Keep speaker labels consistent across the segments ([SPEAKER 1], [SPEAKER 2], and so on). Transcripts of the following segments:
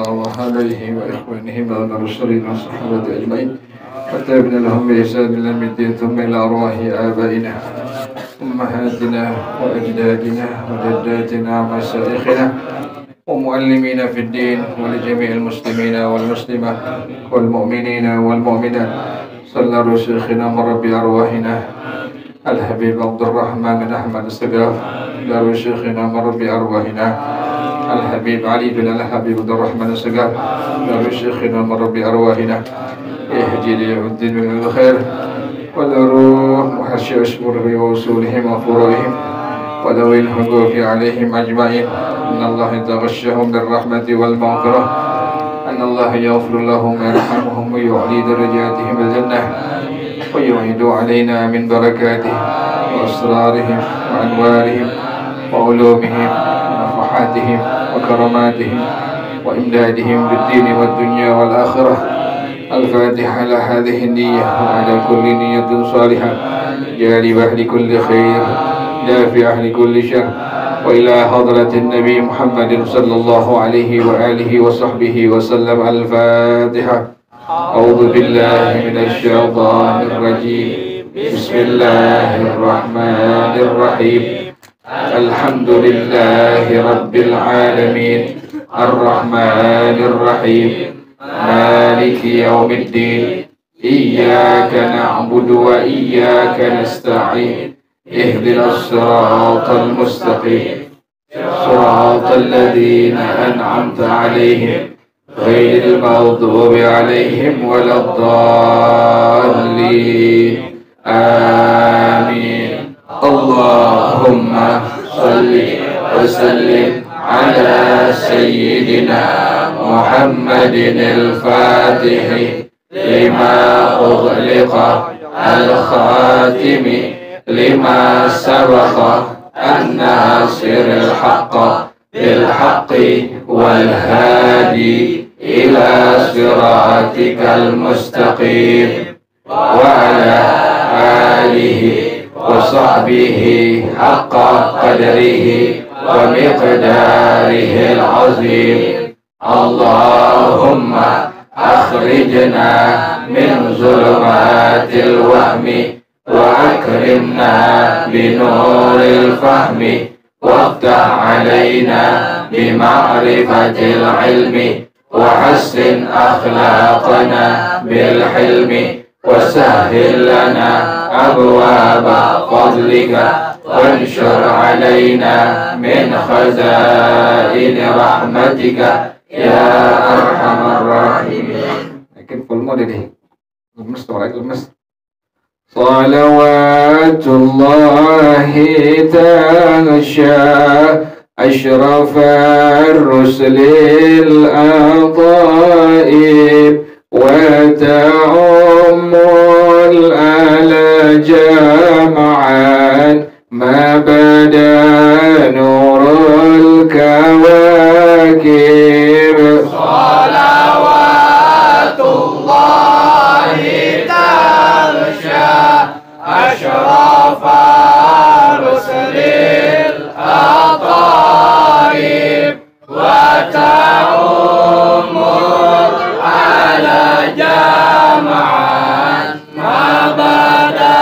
[SPEAKER 1] الله عليه وإخوانه بعد رسولنا والصحابة أجمعين حتى ابن لهم بإحسان إلى يوم الدين ثم إلى أرواح آبائنا أمهاتنا وأجدادنا وجداتنا ومشايخنا ومعلمين في الدين ولجميع المسلمين والمسلمات والمؤمنين والمؤمنات صلى على شيخنا مربي أرواحنا الحبيب عبد الرحمن بن أحمد السقاف على شيخنا مربي أرواحنا الحبيب علي بن الحبيب عبد الرحمن السقاف على شيخنا مربي أرواحنا اهدي ليوم الدين من الخير والروح وحشي أشبره ووصولهم وفروعهم وذوي الحقوق عليهم أجمعين إن الله يتغشهم بالرحمة والمغفرة أن الله يغفر لهم ويرحمهم ويعلي درجاتهم الجنة ويعيد علينا من بركاته وأسرارهم وأنوارهم وعلومهم ونفحاتهم وكرماتهم وإمدادهم بالدين والدنيا والآخرة. الفاتحة على هذه النية وعلى كل نية صالحة جالبة لكل خير دافعة لكل شر وإلى حضرة النبي محمد صلى الله عليه وآله وصحبه وسلم. الفاتحة. أعوذ بالله من الشيطان الرجيم. بسم الله الرحمن الرحيم. الحمد لله رب العالمين الرحمن الرحيم مالك يوم الدين إياك نعبد وإياك نستعين اهدنا الصراط المستقيم صراط الذين أنعمت عليهم غير المغضوب عليهم ولا الضالين آمين. اللهم صل وسلم على سيدنا محمد الفاتح لما أغلق الخاتم لما سبق الناصر الحق بالحق والهادي إلى صراطك المستقيم وعلى آله وصحبه حق قدره ومقداره العظيم. اللهم أخرجنا من ظلمات الوهم وأكرمنا بنور الفهم وافتح علينا بمعرفة العلم وحسن أخلاقنا بالحلم وسهل لنا أبواب فضلك وانشر علينا من خزائن رحمتك يا أرحم الراحمين. لكن في الماضي صلوات الله تغشى أشرف الرسل الأطائب وتعم الآل جمعا ما بدا نور الكواكب.
[SPEAKER 2] صلوات الله تغشى أشرف رسل الأطائب وتعم على جمعا ما بدا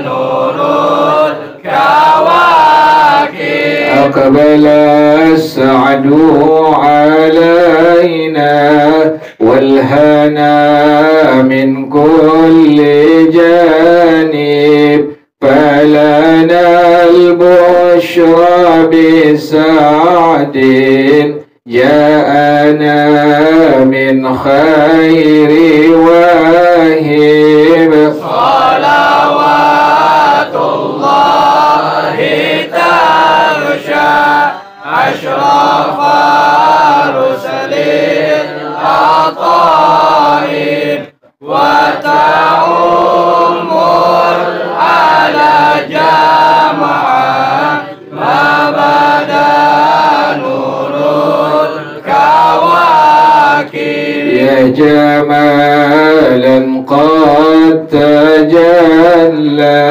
[SPEAKER 2] نور الكواكب.
[SPEAKER 1] أقبل السعد علينا والهنا من كل جانب فلنا البشرى بسعد جاءنا من خير واهب.
[SPEAKER 2] صلوات الله تغشى أشرف رسل الأطائب وتعم على جمعا ما بدا نور الكواكب.
[SPEAKER 1] يا جمالا قد تجلى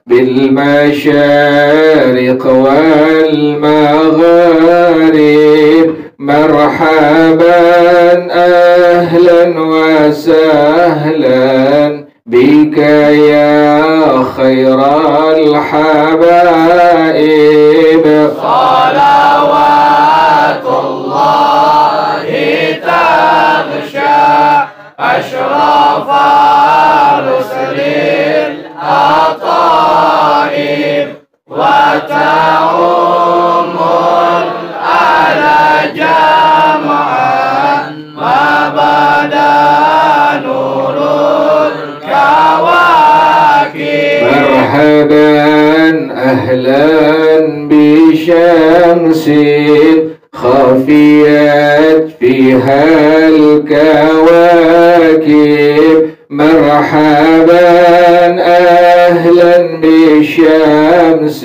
[SPEAKER 1] بالمشارق والمغارب مرحبا أهلا وسهلا بك يا خير الحبائب
[SPEAKER 2] صلوات الله تغشى أشرف رسل الأطائب وتعم على جمعا ما بدا نور الكواكب
[SPEAKER 1] مرحبا أهلا بشمس خفيت فيها الكواكب مرحبا أهلا بشمس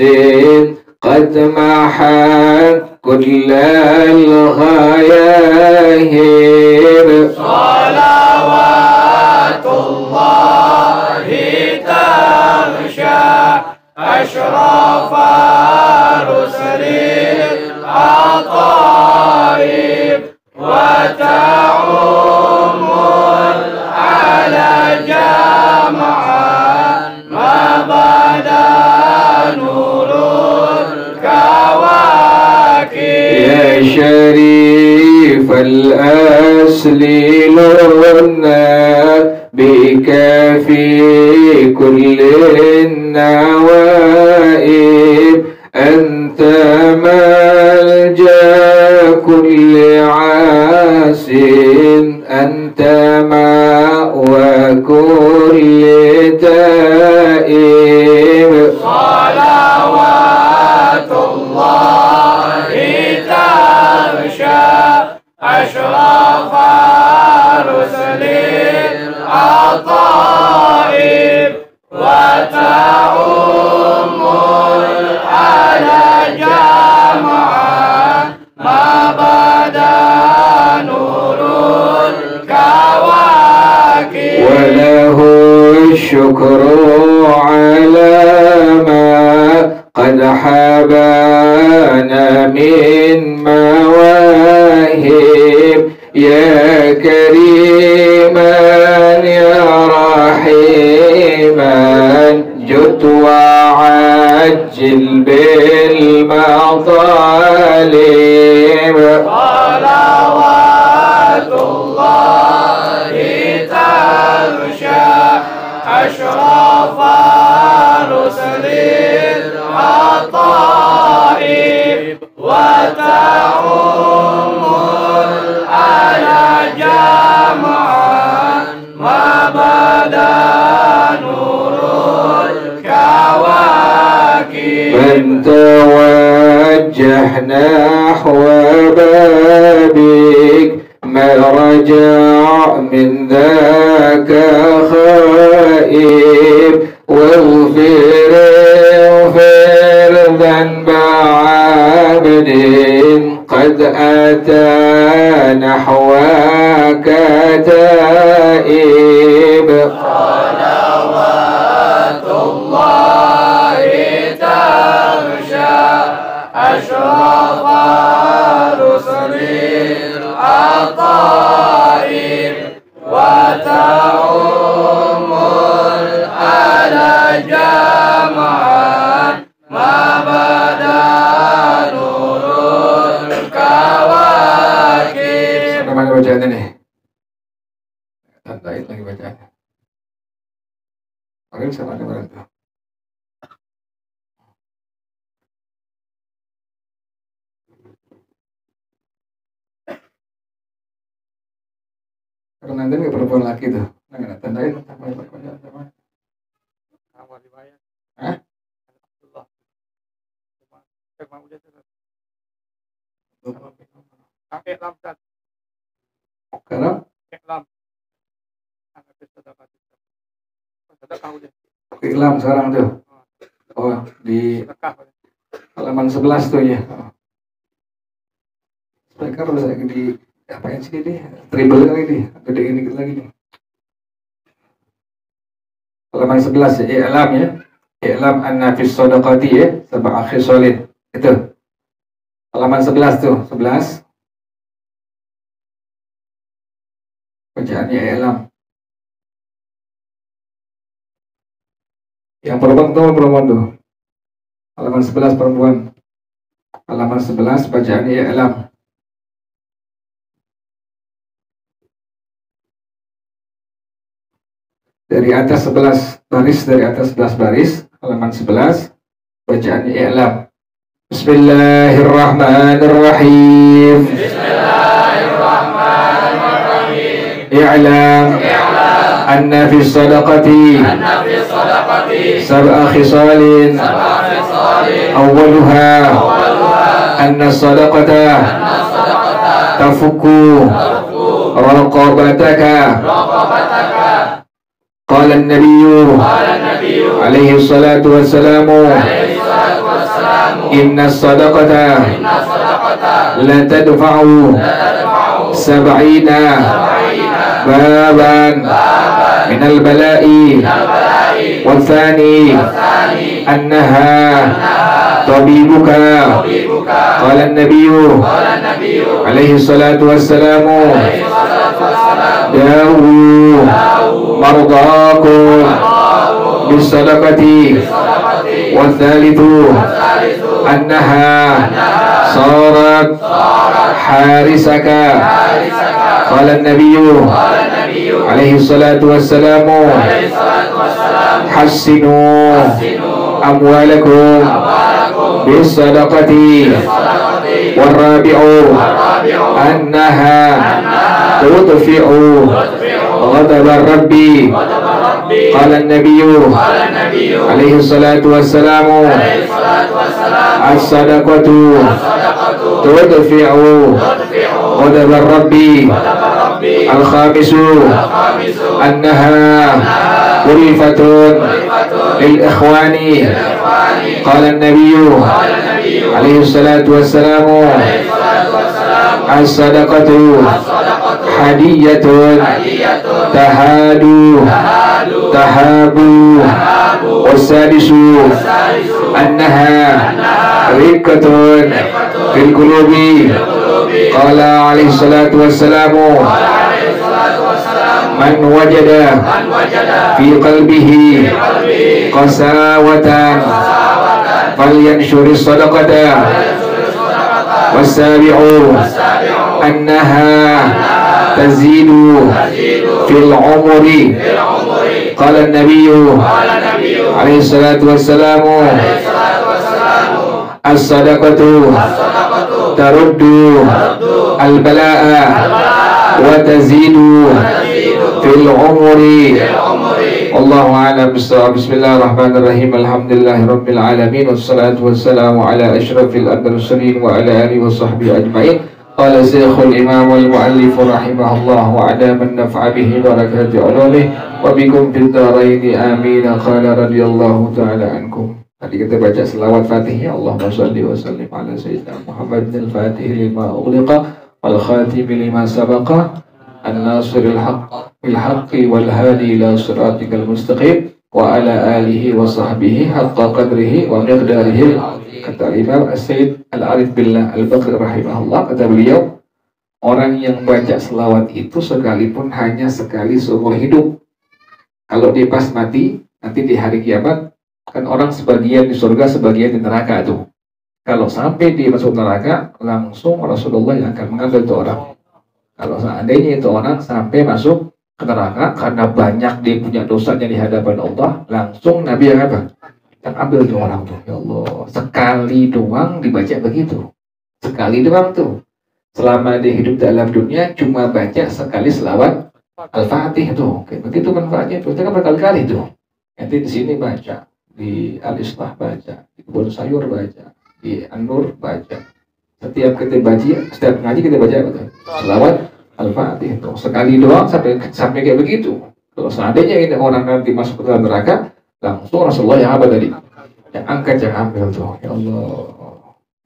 [SPEAKER 1] قد محت كل الغياهب
[SPEAKER 2] صلوات الله تغشى أشرف رسل الأطائب وتعم على جمعا ما بدا نور الكواكب
[SPEAKER 1] يا شريف الأصل لنا بك في كل النوائب أنت ملجأ كل عاس أنت مأوى كل تائب
[SPEAKER 2] صلوات الله تغشى أشرف رسل الأطائب وتعم على جمعا ما بدا نور الكواكب
[SPEAKER 1] وله الشكر على ما قد حبانا من مواهب يا كريما يا رحيما جد وعجل بالمطالب
[SPEAKER 2] صلوات الله تغشى أشرف رسل الأطائب وتعم على جمعا ما بدا نور الكواكب
[SPEAKER 1] من توجه نحو بابك ما رجع من ذاك خائب واغفر ذنب عبد قد أتى نحوك تائب
[SPEAKER 2] صلوات الله تغشى أشرف رسل الأطائب وتعم على جمعا ما بدا نور الكواكب.
[SPEAKER 1] Mana bacaannya nih? Tandain lagi bacaannya. Kalian sama ada barang tuh. Karena nanti nggak perempuan laki tuh. Nah, tandain sama bacaan sama.
[SPEAKER 2] Awal riwayat.
[SPEAKER 1] Hah?
[SPEAKER 2] Allah. Cuma udah terus. Pakai lamsat.
[SPEAKER 1] Karena
[SPEAKER 2] Iklam. Anak sedekah. Sedekah udah.
[SPEAKER 1] Iklam sekarang tuh. Oh, di
[SPEAKER 2] Sedekah.
[SPEAKER 1] halaman 11 tuh ya. Mereka harus lagi di apain sih ini? Triple kali nih, gede ini dikit lagi nih. Halaman 11 ya, i'lam ya. I'lam anna fis shadaqati ya, sab'a khisalin. Itu. Halaman 11 tuh, 11. bacaannya i'lam. Yang perempuan tahu perempuan tuh. Halaman 11 perempuan. Halaman 11 bacaannya i'lam. Dari atas 11 baris, dari atas 11 baris, halaman 11 bacaannya i'lam. Bismillahirrahmanirrahim. Bismillahirrahmanirrahim. I'lam anna fi sadaqati sab'a khisalin awwaluha anna sadaqata tafukku raqabataka. Qala an-nabiyyu alaihi salatu wassalamu inna sadaqata la tadfa'u sab'ina baban minal bala'i wa thani annaha tabibuka. Qala an-nabiyyu alaihi salatu wassalamu dawu mardakum bisadaqati wa thalithu annaha sarat harisaka. Qala an-nabiyyu alaihi salatu wassalamu hassinu amwalakum bisadaqati warrabi'u annaha tudfi'u ghadaba rabbi. Qala an-nabiyyu alaihi salatu wassalamu as-sadaqatu tudfi'u ghadaba rabbi. Al-khamisu annaha ghurifatun lil ikhwani. Qala an-nabiyyu alaihi salatu wassalamu as-sadaqatu hadiyatun tahadu tahabu. Wasadisu annaha riqatun fil qulubi. Qala alaihi salatu wassalamu man wajada fi qalbihi qasawatan falyanshuri sadaqata. Wasabi'u annaha tazidu fil umri. Qala an-nabiyyu alaihi salatu wassalamu as-sadaqatu taruddu al-bala'a wa tazidu fil umri. Wallahu a'lam bissawab. Bismillahirrahmanirrahim. Alhamdulillahirabbil alamin wassalatu wassalamu ala asyrafil mursalin wa ala alihi washabbihi ajmain. Qala Syekhul Imam wal Mu'allif rahimahullah wa adaman naf'a bihi barakati ulumih wa bikum fid dharain amin. Qala radhiyallahu ta'ala ankum. Tadi kita baca selawat Fatih, ya Allahumma shalli wa sallim ala sayyidina Muhammadin al-Fatih lima ughliqa wal khatim lima sabaqa an-nasiril haqq bil haqqi wal hadi ila siratikal mustaqim wa ala alihi wa sahbihi haqqa qadrihi wa miqdarihi. Kata Imam As-Sayyid Al-Arif Billah Al-Baqir rahimahullah, kata beliau, orang yang baca selawat itu sekalipun hanya sekali seumur hidup, kalau dia pas mati nanti di hari kiamat, kan orang sebagian di surga, sebagian di neraka tuh. Kalau sampai dia masuk neraka, langsung Rasulullah yang akan mengambil itu orang. Kalau seandainya itu orang sampai masuk ke neraka karena banyak dia punya dosanya di hadapan Allah, langsung Nabi yang apa? Yang ambil itu orang tuh. Ya Allah, sekali doang dibaca begitu. Sekali doang tuh. Selama dia hidup dalam dunia cuma baca sekali selawat Al-Fatih tuh. Kayak begitu manfaatnya tuh. Itu kan berkali-kali tuh. Nanti di sini baca, di Al-Islah baca, di Kebun Sayur baca, di An-Nur baca. Setiap kita baca, setiap ngaji kita baca apa tuh? Selawat Al-Fatih tuh. Sekali doang sampai kayak begitu. Kalau seandainya ini orang nanti masuk ke dalam neraka, langsung Rasulullah yang apa tadi? Yang angkat, yang ambil tuh. Ya Allah.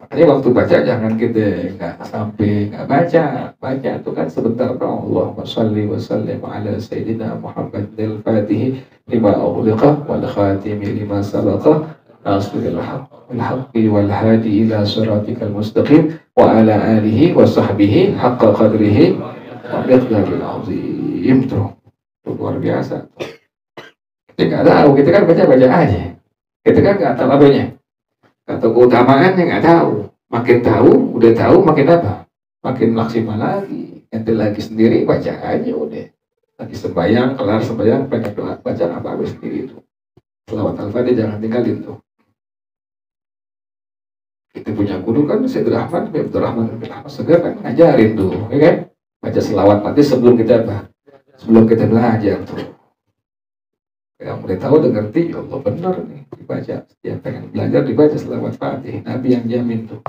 [SPEAKER 1] Makanya waktu baca jangan kita nggak baca tuh kan sebentar dong. Allahumma shalli wa sallim ala sayyidina Muhammad al-Fatih lima ughliqa wal khatim lima sabaqa nasril haqqi wal hadi ila siratikal mustaqim wa ala alihi wa sahbihi haqqa qadrihi wa miqdaril azim. diem tuh. Itu luar biasa. Kita nggak tahu, kita kan baca aja. Kita kan nggak tahu apanya. Nggak tahu keutamaannya, nggak tahu. Makin tahu, udah tahu makin apa? Makin maksimal lagi. Ente lagi sendiri baca aja udah. Lagi sembahyang, kelar sembahyang, pengen doa, baca apa sendiri itu. Selawat Al-Fatihah jangan tinggalin tuh. Kita punya guru kan Syed Rahman bin Ahmad Segar kan ngajarin tuh, ya kan? Baca selawat Fatihah sebelum kita apa? Sebelum kita belajar tuh. Yang mulai tahu udah ngerti, ya Allah benar nih dibaca. Setiap pengen belajar dibaca selawat Fatihah. Nabi yang jamin tuh.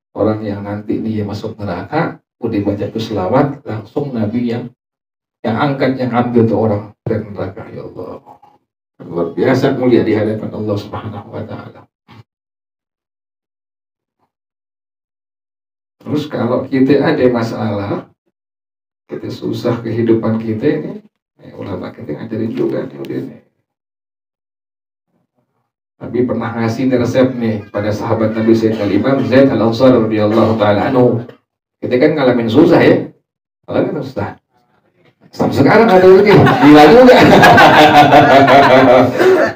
[SPEAKER 1] Orang yang nanti dia masuk neraka, udah baca tuh selawat, langsung Nabi yang angkat, yang ambil tuh orang dari neraka. Ya Allah, luar biasa mulia di hadapan Allah Subhanahu Wa Taala. Terus kalau kita ada masalah, kita susah kehidupan kita ini, ulama kita ngajarin juga nih. Nabi pernah ngasih resep nih pada sahabat Nabi Sayyidina Imam Zaid Al-Ansari radhiyallahu taala anhu. Kita kan ngalamin susah ya, ngalamin susah. Sampai sekarang ada lagi, gila juga.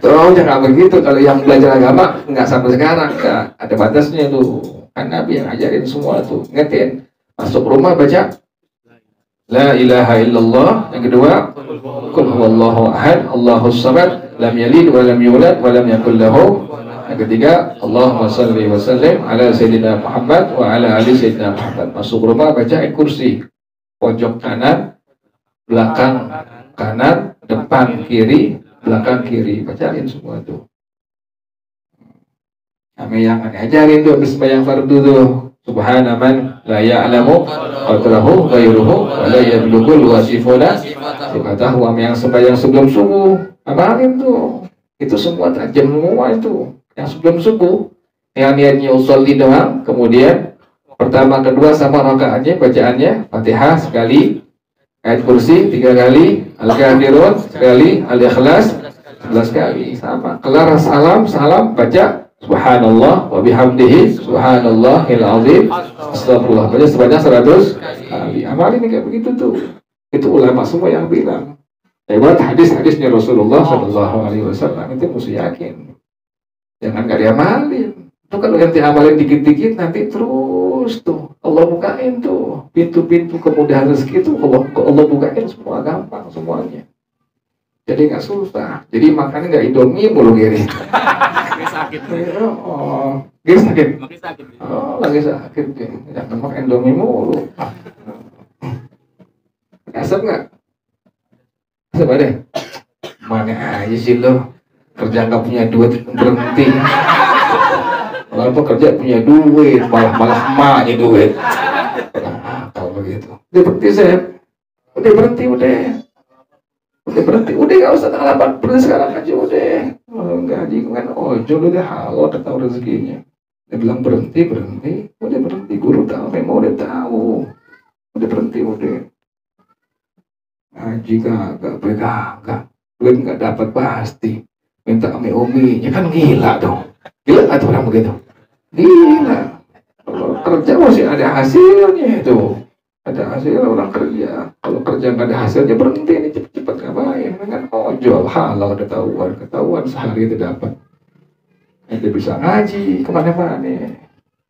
[SPEAKER 1] Terus jangan begitu, kalau yang belajar agama nggak sampai sekarang, nggak ada batasnya tuh. Kan Nabi yang ajarin semua tuh, ngetin. Masuk rumah baca La ilaha illallah. Yang kedua, Qul huwallahu ahad, Allahus samad, lam yalid wa lam yulad wa lam yakul lahu. Yang ketiga, Allahumma shalli wa sallim ala sayyidina Muhammad wa ala ali sayyidina Muhammad. Masuk rumah bacain kursi. Pojok kanan, belakang kanan, depan kiri, belakang kiri. Bacain semua tuh. Kami yang ngajarin tuh habis sembahyang fardu tuh. Subhana man la ya'lamu qadrahu ghairuhu wa la yablughul wasifuna sifatahu. Yang sembahyang sebelum subuh, amalin tuh. Itu semua tajam semua itu. Yang sebelum subuh, yang niatnya usolli doang, kemudian pertama, kedua sama rakaatnya bacaannya Fatihah sekali, ayat kursi 3 kali, Al-Kafirun sekali, Al-Ikhlas 11 kali, sama. Kelar salam baca Subhanallah wa bihamdihi subhanallahil azim astagfirullah, baca sebanyak 100 kali. Amalin kayak begitu tuh. Itu ulama semua yang bilang. Buat hadis-hadisnya Rasulullah Shallallahu Alaihi Wasallam itu mesti yakin. Jangan gak diamalin. Itu kalau yang diamalin dikit-dikit nanti terus tuh Allah bukain tuh pintu-pintu kemudahan rezeki itu Allah bukain semua, gampang semuanya. Jadi nggak susah. Jadi makannya nggak Indomie mulu gini.
[SPEAKER 2] Sakit.
[SPEAKER 1] Oh, gini sakit.
[SPEAKER 2] Makin sakit.
[SPEAKER 1] Oh, lagi sakit. Jangan makan Indomie mulu. Asap nggak? Asap ada? Mana aja sih lo? Kerja nggak punya duit berhenti. Kalau kerja punya duit, malah emaknya duit. Kalau begitu. Udah berhenti saya. Udah berhenti. Udah berhenti, udah gak usah ngalapan, berhenti sekarang aja udah. Gaji kan ojol udah halo, udah tahu rezekinya. Dia bilang berhenti, udah berhenti. Guru tahu, memang udah tahu, udah berhenti udah. Ngaji kagak, kagak, duit nggak dapat pasti. Minta umi-uminya kan gila dong. Gila nggak tuh orang begitu? Gila. Kalau kerja masih ada hasilnya itu. Ada hasil orang kerja. Kalau kerja nggak ada hasilnya berhenti nih, cepet-cepet ngapain? Dengan ojol, halau ketahuan sehari itu dapat. Nanti bisa ngaji kemana-mana.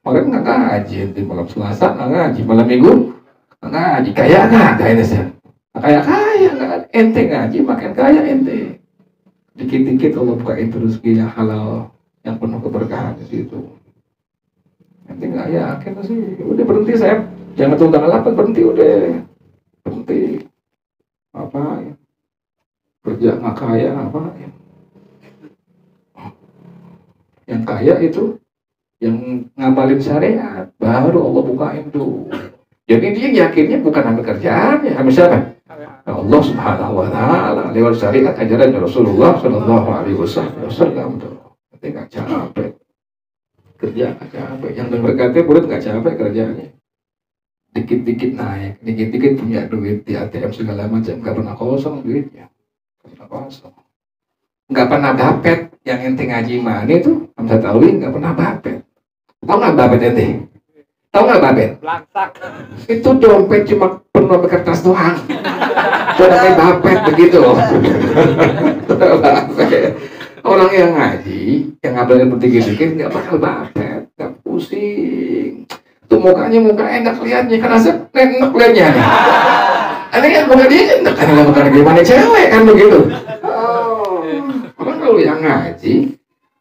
[SPEAKER 1] Kemarin nggak ngaji, di malam Selasa nggak ngaji, malam Minggu nggak ngaji. Kaya nggak ini sih? Kaya nggak ente ngaji, makin kaya ente. Dikit-dikit Allah bukain rezekinya halal yang penuh keberkahan di situ. Ente nggak yakin sih, udah berhenti saya. Jangan tunggu tanggal 8, berhenti udah. Berhenti. Apa ya? Kerja nggak kaya, apa ya? Yang kaya itu yang ngamalin syariat, baru Allah bukain tuh. Jadi dia yakinnya bukan ambil kerjaannya, ambil siapa? Allah Subhanahu Wa Taala lewat syariat ajaran Rasulullah Shallallahu Alaihi Wasallam tuh. Nanti nggak capek kerja, nggak capek. Yang berkata murid nggak capek kerjanya. Dikit-dikit naik, dikit-dikit punya duit di ATM segala macam, nggak pernah kosong duitnya, nggak pernah kosong, nggak pernah bapet. Yang ente ngaji mana itu, Hamzah Tawi nggak pernah bapet. Tahu nggak bapet ente? Tahu nggak bapet?
[SPEAKER 2] Langsak.
[SPEAKER 1] Itu dompet cuma penuh kertas doang. Itu namanya bapet begitu. Bapet. Orang yang ngaji, yang ngabarin dikit-dikit nggak bakal bapet, nggak pusing. Tuh mukanya muka enak lihatnya, karena enak lihatnya. Aneh kan bukan dia enak, karena bukan gimana cewek kan begitu. Orang kalau yang ngaji,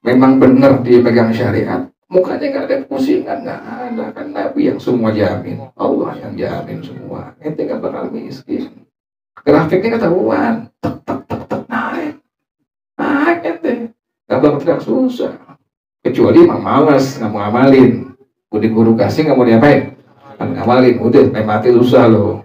[SPEAKER 1] memang benar dia pegang syariat, mukanya nggak ada pusingan, nggak ada, kan Nabi yang semua jamin, Allah yang jamin semua. Ente nggak bakal miskin. Grafiknya ketahuan, tek naik ente, nggak bakal tidak susah. Kecuali emang malas, nggak mau ngamalin. Udah guru kasih nggak mau diapain, ngamalin, udah mati susah loh.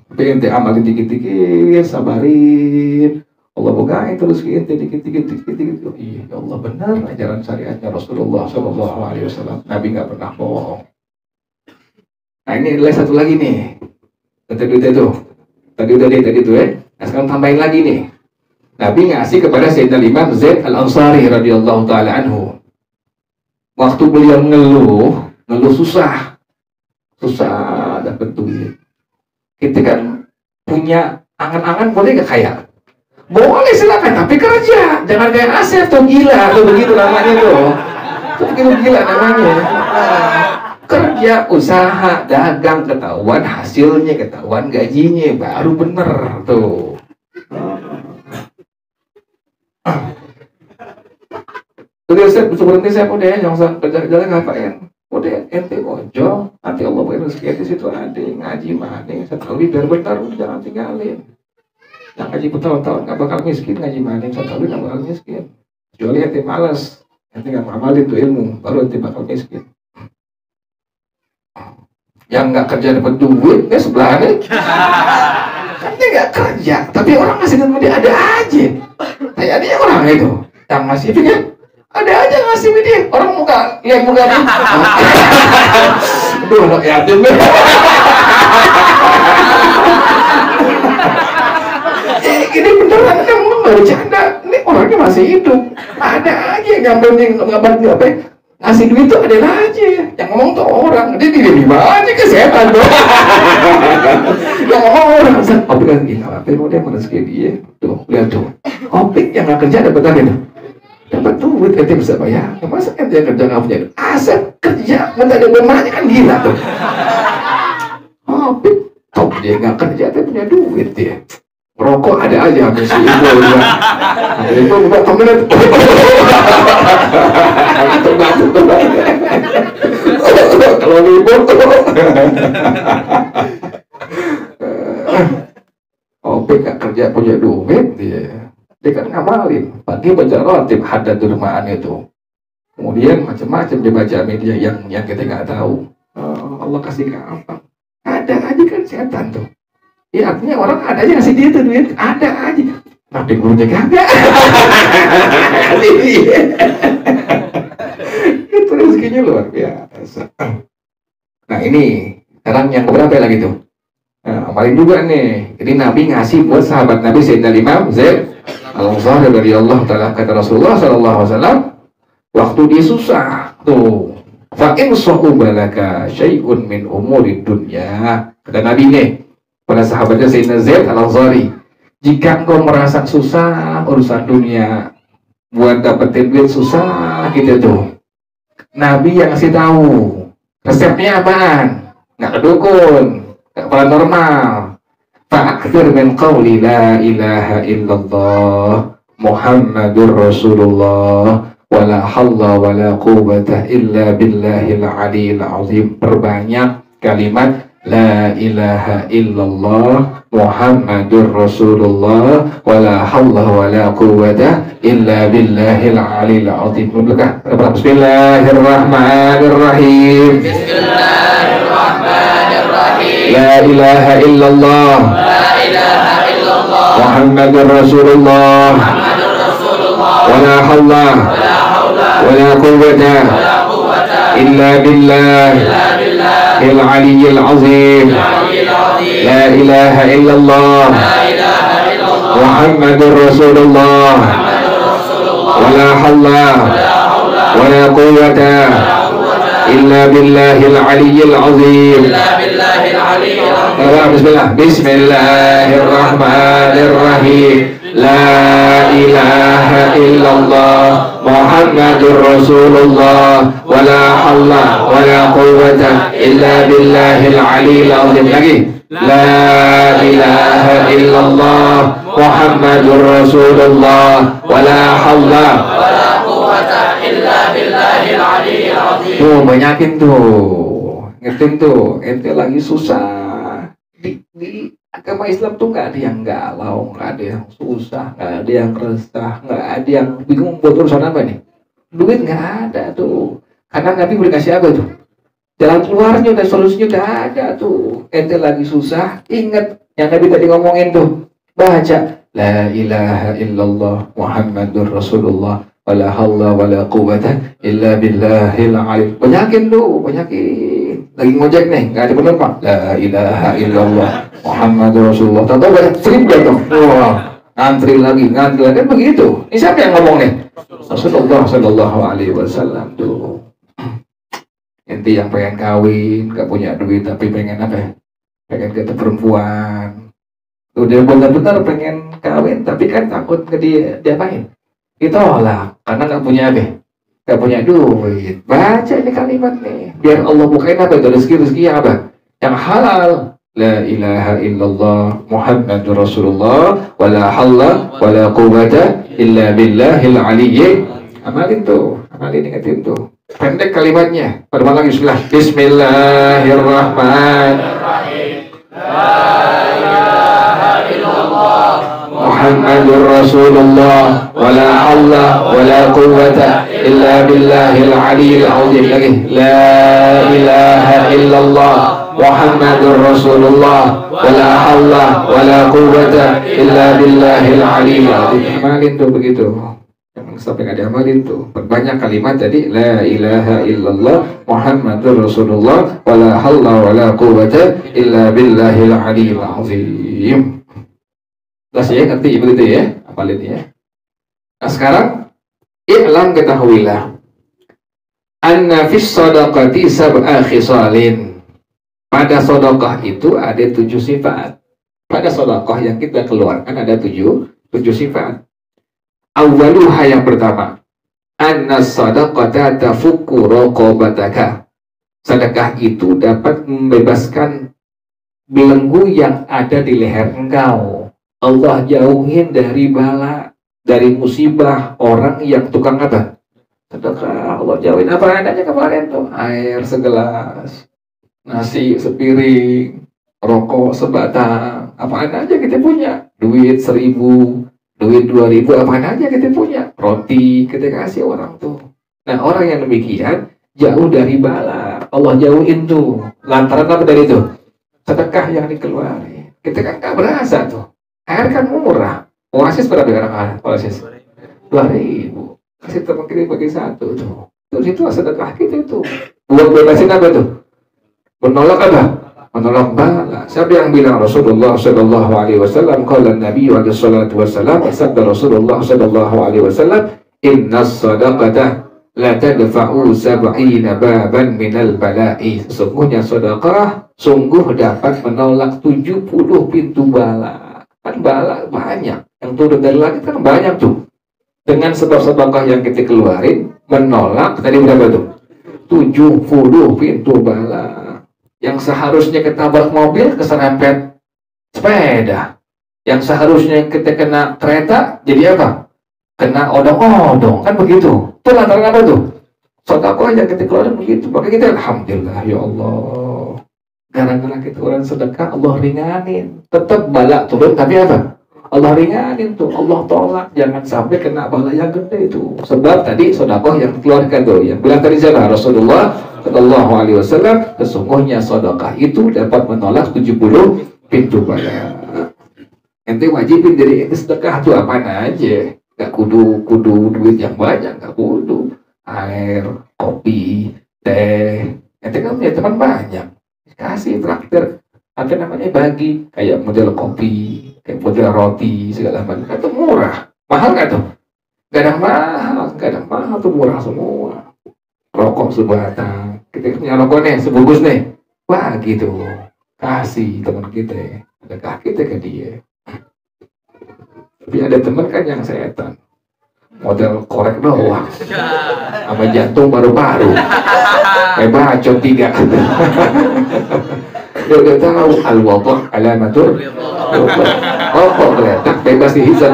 [SPEAKER 1] Tapi ente amalin dikit-dikit, sabarin. Allah bukain terus ente dikit-dikit. Oh, iya, ya Allah benar ajaran syariatnya Rasulullah SAW. Nabi nggak pernah bohong. Nah ini adalah satu lagi nih. Tadi udah itu ya. Nah sekarang tambahin lagi nih. Nabi ngasih kepada Sayyidina Imam Zaid Al-Ansari radhiyallahu taala anhu. Waktu beliau ngeluh susah dapat duit. Kita kan punya angan-angan, boleh gak kaya? Boleh silakan, tapi kerja, jangan kayak Asep tuh gila, tuh begitu namanya tuh begitu gila namanya. Kerja, usaha, dagang, ketahuan hasilnya, ketahuan gajinya, baru bener tuh. Jadi seperti saya udah yang kerja ngapain? Udah ente ojol, nanti Allah beri rezeki di situ ada ngaji mana, sekali biar benar, jangan tinggalin. Yang ngaji bertahun-tahun nggak bakal miskin, ngaji mana sekali nggak bakal miskin. Kecuali ente malas, ente nggak ngamalin tuh ilmu, baru ente bakal miskin. Yang nggak kerja dapat duit, sebelahnya. Ente nggak kerja, tapi orang ngasih duit dia ada aja. Kayak dia orang itu, yang ngasih itu kan. Ada aja ngasih dia, orang muka, lihat muka dia. Aduh, anak yatim. Ini beneran, kan nggak bercanda. Ini orangnya masih hidup. Ada aja yang ngabar apa? Ngasih duit tuh ada aja. Yang ngomong tuh orang, dia di mana ke setan tuh. Yang ngomong orang, Opik kan gini, apa? Mau dia merezeki dia. Tuh, lihat tuh. Opik yang nggak kerja dapat apa itu? Dapat duit, ente bisa bayar. Masa ente yang kerja nggak punya duit? Asal kerja, minta dia bermanya kan gila tuh. Opik, top dia nggak kerja, tapi punya duit dia. Rokok ada aja habis itu ya. Itu bukan temen kalau libur Opik gak kerja punya duit dia kan ngamalin pagi baca rotib hadatul ma'an itu, kemudian macam-macam dia baca media yang kita nggak tahu. Allah kasih gampang, ada aja kan setan tuh. Ya artinya orang ada aja ngasih dia tuh duit, ada aja. Tapi gurunya kagak. Itu rezekinya luar biasa. Nah ini sekarang yang berapa lagi tuh? Nah, amalin juga nih. Jadi Nabi ngasih buat sahabat Nabi Sayyidina Imam Zaid Al-Ansari radhiyallahu taala, kata Rasulullah sallallahu alaihi wasallam, waktu dia susah tuh, fa in sa'ubalaka syai'un min umuri dunya, kata Nabi nih pada sahabatnya Sayyidina Zaid Al-Ansari, jika engkau merasa susah urusan dunia, buat dapetin duit susah gitu tuh, Nabi yang ngasih tahu resepnya apaan? Nggak kedukun, nggak paranormal. Fa'akthir min qawli la ilaha illallah Muhammadur Rasulullah wala halla wala quwwata illa billahil aliyil azim. Perbanyak kalimat la ilaha illallah Muhammadur Rasulullah wala halla wala quwwata illa billahil aliyil azim. Bismillahirrahmanirrahim. La ilaha illallah Muhammadur Rasulullah wala hawla wala quwwata illa billahil aliyyil azim. La ilaha illallah Muhammadur Rasulullah wala hawla wala quwwata إلا بالله العلي العظيم بسم الله بسم الله الرحمن الرحيم لا إله إلا الله محمد رسول الله ولا حول ولا قوة إلا بالله العلي العظيم lagi لا إله إلا الله محمد رسول الله ولا حول ولا قوة إلا بالله العلي العظيم. Tuh banyakin tuh, ngertiin tuh, ente lagi susah di agama Islam tuh nggak ada yang galau, nggak ada yang susah, nggak ada yang resah, nggak ada yang bingung buat urusan apa nih. Duit nggak ada tuh, karena Nabi udah kasih apa tuh? Jalan keluarnya dan solusinya udah ada tuh. Ente lagi susah, ingat yang Nabi tadi ngomongin tuh. Baca La ilaha illallah Muhammadur Rasulullah wala haula wala quwwata illa billahil aliyyil. Banyakin tuh, banyakin. Lagi ngojek nih, nggak ada penumpang. La ilaha illallah Muhammadur Rasulullah. Tahu banyak 1000 dong. Wah, ngantri lagi kan begitu. Ini siapa yang ngomong nih? Rasulullah sallallahu alaihi wasallam tuh. Ente yang pengen kawin, gak punya duit tapi pengen apa ya? Pengen ketemu perempuan. Udah benar-benar pengen kawin tapi kan takut ke diapain? Ditolak karena gak punya apa? Gak punya duit. Baca ini kalimat nih, biar Allah bukain apa itu rezeki yang apa? Yang halal. La ilaha illallah Muhammadur Rasulullah wala haula wala quwwata illa billahil aliyyil. Amalin tuh, amalin ingetin tuh. Pendek kalimatnya. Pada lagi bismillah. Bismillahirrahmanirrahim. La ilaha illallah Muhammadur Rasulullah wala haula wala quwwata illa billahil aliyyil azim. Lagi. La ilaha illallah Muhammadur Rasulullah wala haula wala quwwata illa billahil aliyyil azim. Amalin tuh begitu. Sampai nggak diamalin tuh, perbanyak kalimat tadi la ilaha illallah Muhammadur Rasulullah wala haula wala quwwata illa billahil aliyyil azim. Jelas ya, ngerti begitu ya, apalin ya. Nah sekarang i'lam, ketahuilah anna fis shadaqati sab'a khisalin. Pada sedekah itu ada 7 sifat. Pada sedekah yang kita keluarkan ada 7 sifat. Awaluha, yang pertama, anna sadaqata tafukku raqabataka. Sedekah itu dapat membebaskan belenggu yang ada di leher engkau. Allah jauhin dari bala, dari musibah orang yang tukang apa? Sedekah. Allah jauhin apa adanya kemarin tuh? Air segelas, nasi sepiring, rokok sebatang, apa aja kita punya. Duit 1000, duit 2000, apa aja kita punya. Roti kita kasih orang tuh. Nah orang yang demikian jauh dari bala, Allah jauhin tuh. Lantaran apa dari itu? Sedekah yang dikeluarin. Kita kan gak berasa tuh. Air kan murah. Oasis berapa sekarang? Oasis 2000. Kasih teman kita bagi 1 tuh. Terus itu sedekah kita tuh. Buat bebasin apa tuh? Menolak apa? Menolak bala. Siapa yang bilang? Rasulullah sallallahu alaihi wasallam. Qala Nabi alaihi salatu wasallam, sabda Rasulullah sallallahu alaihi wasallam, innas sadaqata la tadfa'u 70 baban minal bala'i. Sesungguhnya sedekah sungguh dapat menolak 70 pintu bala. Kan bala banyak. Yang turun dari langit kan banyak tuh. Dengan sebab sedekah yang kita keluarin menolak tadi berapa tuh? 70 pintu bala. Yang seharusnya ketabrak mobil keserempet sepeda. Yang seharusnya kita kena kereta jadi apa? Kena odong-odong, kan begitu. Itu lantaran apa tuh? Sedekah yang kita keluarin begitu. Maka kita alhamdulillah ya Allah. Gara-gara kita keluarin sedekah Allah ringanin. Tetap bala turun tapi apa? Allah ringanin tuh, Allah tolak. Jangan sampai kena bala yang gede itu. Sebab tadi sedekah yang dikeluarkan tuh, yang bilang tadi siapa? Rasulullah sallallahu alaihi wasallam, sesungguhnya sedekah itu dapat menolak 70 pintu bala. Ente wajibin dari ente sedekah tuh apa aja. Gak kudu duit yang banyak, gak kudu air, kopi, teh. Ente kan punya teman banyak, kasih traktir, apa namanya, bagi kayak model kopi, kayak model roti segala macam. Itu murah, mahal gak tuh? Gak ada mahal tuh, murah semua. Rokok sebatang, Kita punya rokok nih, sebungkus nih. Wah gitu. Kasih teman kita. Sedekah kita ke dia. Tapi ada teman kan yang setan. Model korek doang. Sama jantung baru-baru. Kayak bacot 3. Dia udah tahu al-wadah alamatur. Oh kok geletak bebas dihisap.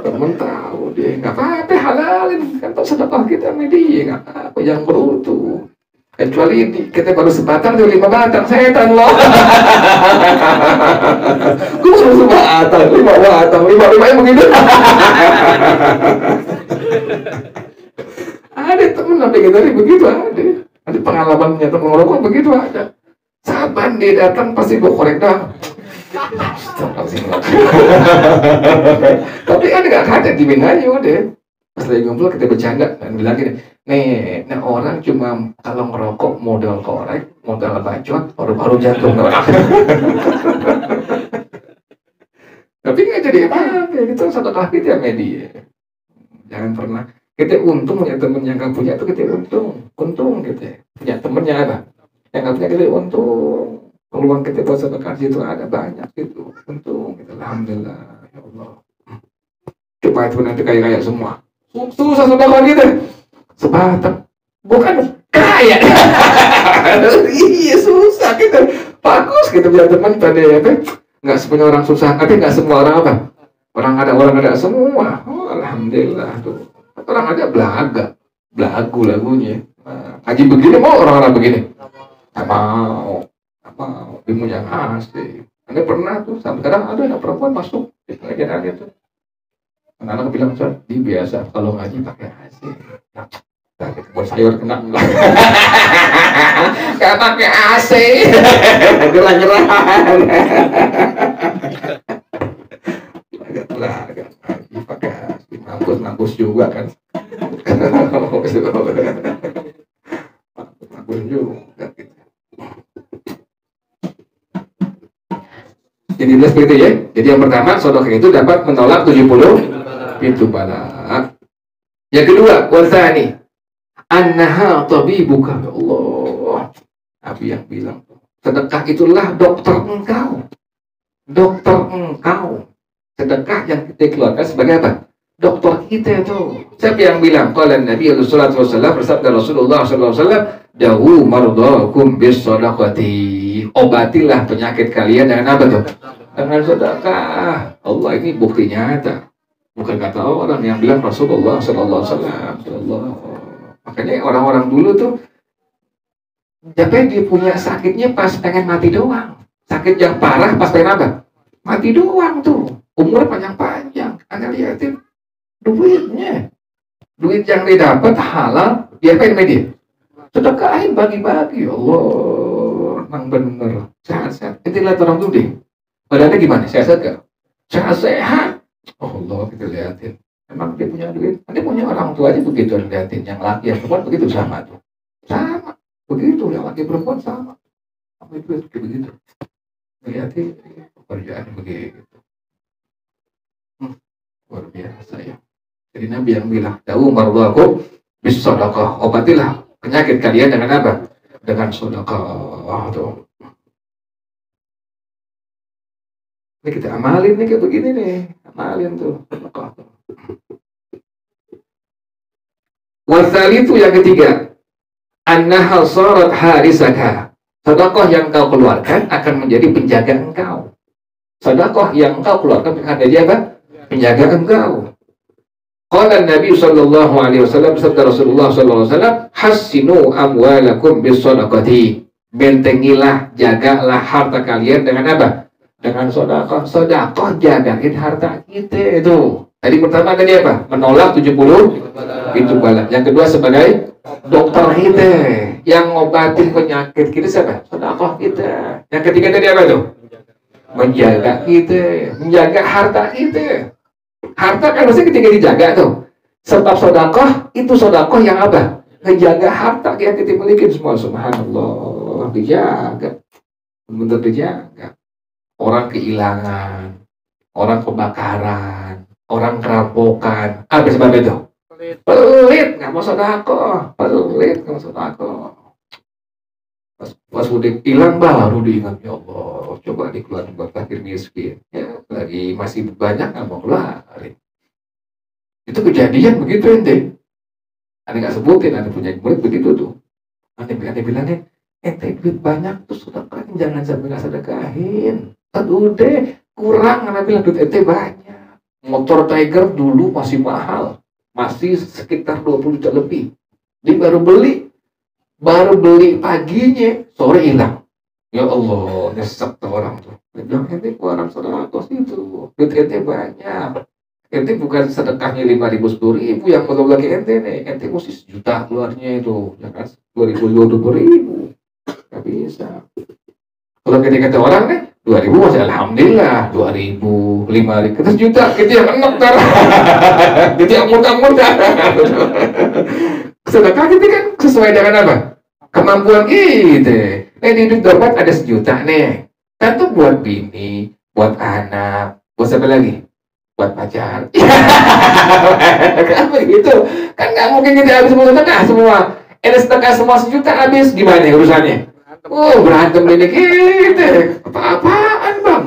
[SPEAKER 1] Temen tahu dia nggak apa-apa halalin kan sedekah kita sama dia nggak apa-apa yang berutuh. Kecuali kita baru sebatang tuh 5 batang setan loh. Gue baru sebatang 5 batang 5 rumahnya begitu. Ada temen sampai kita begitu ada. Ada pengalamannya temen ngerokok begitu ada. Saban dia datang pasti gue korek dah. Tapi kan gak kaget di Bengkulu deh. Pas lagi ngumpul kita bercanda dan bilang gini, nih orang cuma kalau ngerokok modal korek, modal bacot, baru jantung orang. Tapi nggak jadi apa-apa, itu sedekah kita media. Jangan pernah kita untung punya temen yang nggak punya itu kita untung kita punya temennya ada yang nggak punya kita untung. Peluang kita buat sedekah itu ada banyak gitu, untung kita alhamdulillah ya Allah. Coba itu nanti kaya semua. Susah sedekah kita sebatang bukan kaya. Iya susah kita bagus kita punya teman pada apa nggak semuanya orang susah tapi nggak semua orang apa orang ada semua. Oh, alhamdulillah tuh orang ada belagu lagunya haji begini mau orang-orang begini nggak mau ilmu yang asli. Anda pernah tuh sampai kadang ada anak perempuan masuk di pengajian itu anak-anak bilang dia biasa kalau ngaji pakai AC buat sayur kena gak pakai AC gerah-gerah agak ngaji pakai AC mampus juga kan mampus juga gitu. Jadi seperti itu ya. Jadi yang pertama sedekah itu dapat menolak 70 pintu bala. Yang kedua, wasani annaha tabibuka. Ya Allah. Nabi yang bilang, sedekah itulah dokter engkau. Dokter engkau. Sedekah yang kita keluarkan sebagai apa? Dokter kita itu. Siapa yang bilang? Qala Nabi sallallahu alaihi wasallam bersabda Rasulullah sallallahu alaihi wasallam, "Dawu mardakum bis sadaqati." Obatilah penyakit kalian dengan apa tuh? Dengan sedekah. Allah ini bukti nyata. Bukan kata orang yang bilang Rasulullah sallallahu alaihi wasallam. Makanya orang-orang dulu tuh sampai dia punya sakitnya pas pengen mati doang. Sakit yang parah pas pengen apa? Mati doang tuh. Umur panjang-panjang. Anda lihatin duitnya. Duit yang didapat halal, dia pengen media. Sedekahin bagi-bagi. Allah, memang bener. Sehat-sehat. Kita lihat orang dulu deh. Badannya gimana? Sehat-sehat gak? Sehat-sehat. Oh Allah, kita lihatin. Memang dia punya duit. Dia punya orang tua aja begitu lihatin. Yang laki yang perempuan begitu sama tuh. Sama. Begitu. Yang laki perempuan sama. Sama itu begitu. Lihatin pekerjaan begitu. Luar biasa ya. Jadi Nabi yang bilang, "Dawu mardakum bis sadaqah." Obatilah penyakit kalian dengan apa? Dengan sedekah tuh. Ini kita amalin nih kayak begini nih. Amalin tuh sedekah tuh. Wasali itu yang ketiga. Annaha sarat harisaka. Sedekah yang kau keluarkan akan menjadi penjaga engkau. Sedekah yang engkau keluarkan akan menjadi apa? Penjaga engkau. Qala Nabi sallallahu alaihi wasallam, sabda Rasulullah sallallahu alaihi wasallam, "Hassinu amwalakum bis shadaqati." Bentengilah, jagalah harta kalian dengan apa? Dengan sedekah. Sedekah jagain harta kita itu. Tadi pertama tadi apa? Menolak 70 pintu bala. Yang kedua sebagai dokter kita yang ngobatin penyakit kita siapa? Sedekah kita. Yang ketiga tadi apa tuh? Menjaga kita, menjaga harta kita. Harta kan mesti ketika dijaga tuh. Sebab sedekah itu sedekah yang apa? Menjaga harta yang kita miliki semua. Subhanallah, dijaga. Benar dijaga. Orang kehilangan, orang kebakaran, orang kerampokan. Apa sebab itu? Pelit, nggak mau sedekah. Pelit, nggak mau sedekah. Pas udah hilang baru diingat, ya Allah, coba dikeluarin buat fakir miskin. Ya, lagi masih banyak nggak mau keluarin. Itu kejadian begitu ente. Anda nggak sebutin, Anda punya murid begitu tuh. Anda bilangnya, ente duit banyak tuh sedekahin, jangan sampai nggak sedekahin. Udah kurang, Anda bilang duit ente banyak. Motor Tiger dulu masih mahal, masih sekitar 20 juta lebih. Dia baru beli paginya, sore hilang. Ya Allah, nyesek tuh orang tuh. Dia bilang, ente orang sedekah itu, duit ente banyak. Ente bukan sedekahnya 5.000, 10.000 yang belum lagi ente nih. Ente mesti 1 juta keluarnya itu, ya kan? 20.000, 20.000. Gak bisa. Kalau kita kata orang nih, 2.000 masih alhamdulillah, 2.000, 5.000, kita 1 juta, kita yang enak tar. Kita yang muda-muda. Sedekah kita kan sesuai dengan apa? Kemampuan kita. Nih di duit dompet ada 1 juta nih. Kan tuh buat bini, buat anak, buat siapa lagi? Buat pacar. Kan begitu. Kan nggak mungkin kita habis sedekah semua. Sedekah semua 1 juta habis, gimana urusannya? Berantem ini gitu. Apa-apaan bang?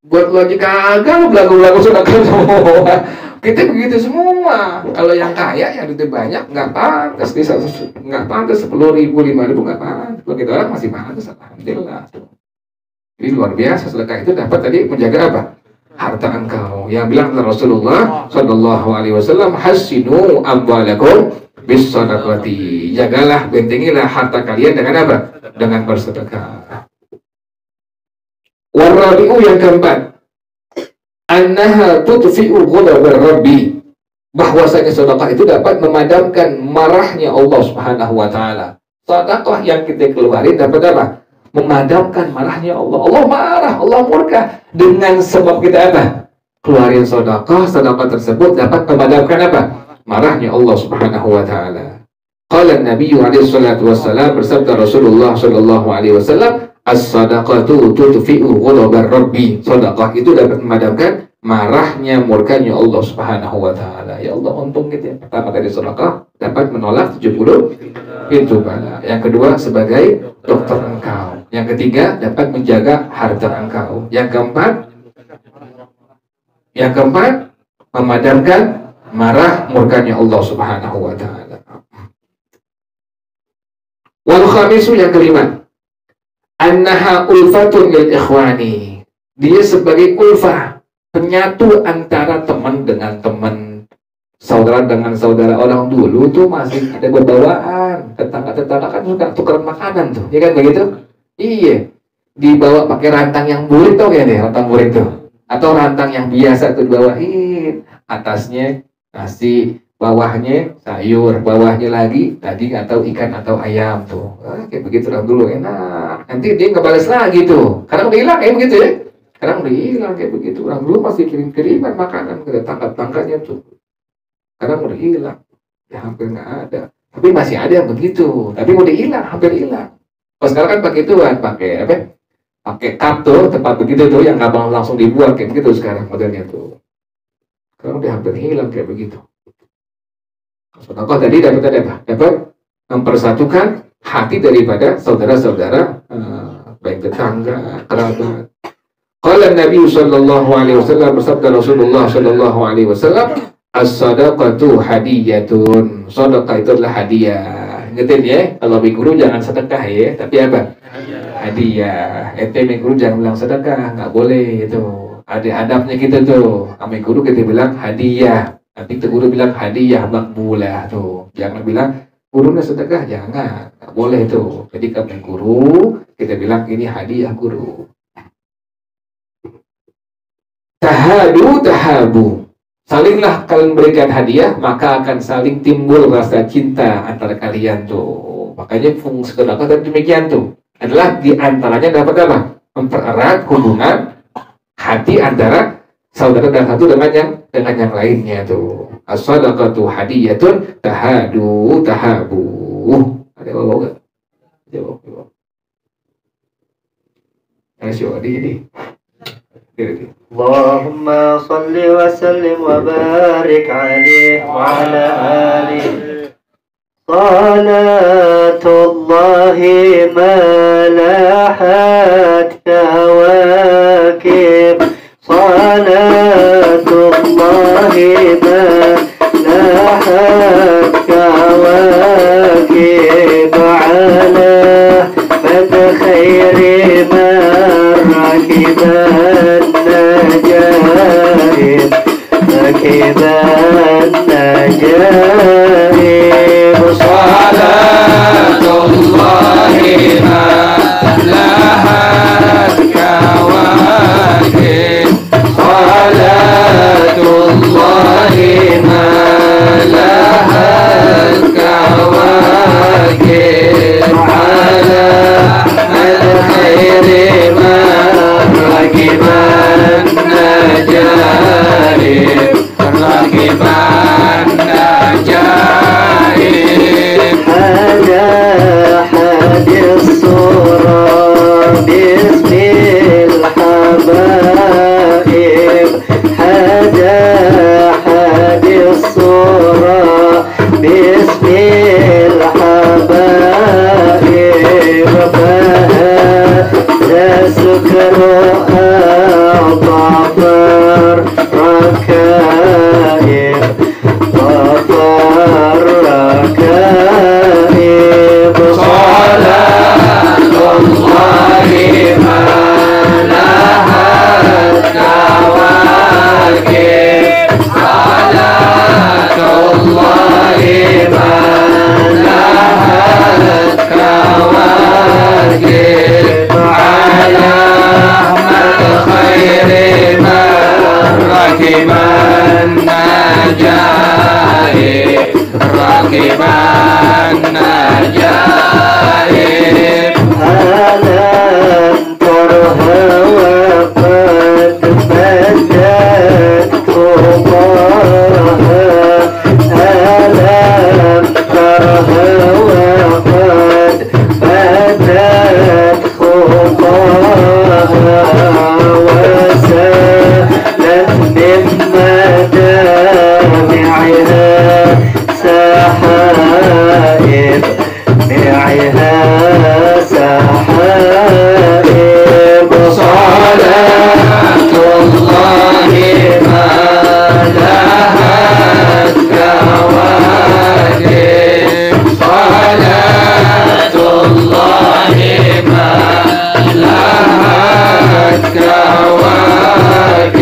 [SPEAKER 1] Buat lo aja kagak, lo belagu-belagu sedekah semua. Kita begitu semua. Kalau yang kaya, yang duitnya banyak, nggak pantas. Nggak pantas 10.000, 5.000 nggak pantas. Kalau kita orang masih pantas, alhamdulillah. Jadi luar biasa sedekah itu dapat tadi menjaga apa? Harta engkau. Yang bilang Rasulullah Shallallahu Alaihi Wasallam, hasinu amwalakum bis sadaqati. Jagalah, bentengilah harta kalian dengan apa? Dengan bersedekah. Warabi'u yang keempat, annaha tudfi'u ghadabar rabbi. Bahwasanya sedekah itu dapat memadamkan marahnya Allah Subhanahu wa taala. Sedekah yang kita keluarin dapat apa? Memadamkan marahnya Allah. Allah marah, Allah murka. Dengan sebab kita apa? Keluarin sedekah tersebut dapat memadamkan apa? Marahnya Allah Subhanahu wa taala. Qala Nabi alaihi salatu wassalam, bersabda Rasulullah sallallahu alaihi wasallam, as-sadaqatu tudfi'u ghadabar rabbi. Sedekah itu dapat memadamkan marahnya, murkanya Allah Subhanahu wa taala. Ya Allah, untung gitu ya. Pertama tadi sedekah dapat menolak 70 pintu bala. Yang kedua sebagai dokter engkau. Yang ketiga dapat menjaga harta engkau. Yang keempat memadamkan marah murkanya Allah Subhanahu wa taala. Wal khamisu yang kelima, annaha ulfatun lil ikhwani. Dia sebagai ulfah, penyatu antara teman dengan teman, saudara dengan saudara. Orang dulu tuh masih ada berbawaan, tetangga-tetangga kan suka tukeran makanan tuh, ya kan begitu? Iya, dibawa pakai rantang yang burik tuh ya nih, rantang burik tuh, atau rantang yang biasa tuh dibawain, atasnya nasi, bawahnya sayur, bawahnya lagi daging atau ikan atau ayam tuh. Kayak begitu orang dulu enak. Nanti dia nggak balas lagi tuh. Sekarang udah hilang kayak begitu ya. Sekarang udah hilang kayak begitu. Orang dulu masih kirim-kiriman makanan ke tetangga-tetangganya tuh. Sekarang udah hilang. Ya hampir nggak ada. Tapi masih ada yang begitu. Tapi udah hilang, hampir hilang. Kalau sekarang kan pakai itu kan, pakai apa? Pakai cup tuh, tempat begitu tuh yang gampang langsung dibuat kayak begitu sekarang modelnya tuh. Sekarang udah hampir hilang kayak begitu. Sedekah tadi dapat apa? Dapat mempersatukan hati daripada saudara-saudara, baik tetangga, kerabat. Qala Nabi sallallahu alaihi wasallam, bersabda Rasulullah sallallahu alaihi wasallam, as-sadaqatu hadiyatun. Sedekah itu adalah hadiah. Ingetin ya, kalau guru jangan sedekah ya, tapi apa? Hadiah. Ente guru jangan bilang sedekah, nggak boleh itu. Ada adabnya kita tuh. Kami guru kita bilang hadiah. Nanti guru bilang hadiah makbulah tuh. Jangan bilang gurunya sedekah, jangan. Nggak boleh tuh. Jadi kami guru, kita bilang ini hadiah guru. Tahabu. Salinglah kalian berikan hadiah, maka akan saling timbul rasa cinta antara kalian tuh. Makanya fungsi sedekah dan demikian tuh. Adalah diantaranya dapat apa? Mempererat hubungan hati antara saudara dan satu dengan yang lainnya tuh. As-sadaqatu hadiyatun tahabu. Ada bawa enggak? Jawab. Ayo ini.
[SPEAKER 3] اللهم صل وسلم وبارك عليه وعلى آله صلاة الله ما لاحت كواكب صلاة الله ما لاحت كواكب على مد خير من ركب النجائب ركب النجائب
[SPEAKER 1] صلاة الله ما لهت كواكب صلاة الله ما لهت كواكب على الخير ما ركب النجائب ركب النجائب
[SPEAKER 3] هذا حد الصورة باسم الحبائب هذا حد الصورة باسم الحبائب فهذا سكر أعطى ركائب وطر ركائب
[SPEAKER 1] صلاة الله ما لهت كواكب صلاة الله ما لهت كواكب على أحمد خير من ركب النجائب ركب النجائب
[SPEAKER 3] ألم ترها وقد بدت خطاها ألم ترها وقد بدت خطاها وسالت من مدامعها سحائب معها سحائب
[SPEAKER 1] صلاة الله ما لهت كواكب صلاة الله ما لهت كواكب